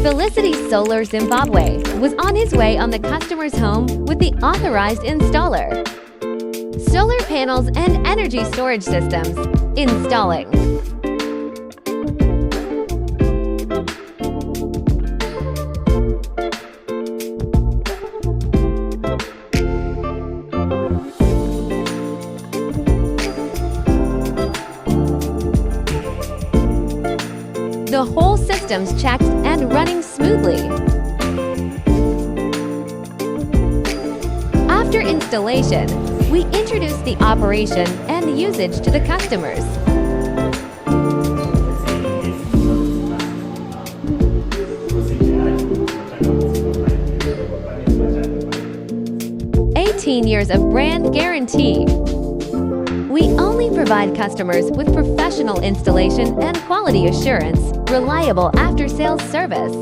Felicitysolar Zimbabwe was on his way on the customer's home with the authorized installer. Solar panels and energy storage systems. Installing. The whole system's checked and running smoothly. After installation, we introduce the operation and usage to the customers. "18 years of brand guarantee. We only provide customers with professional installation and quality assurance, reliable after-sales service.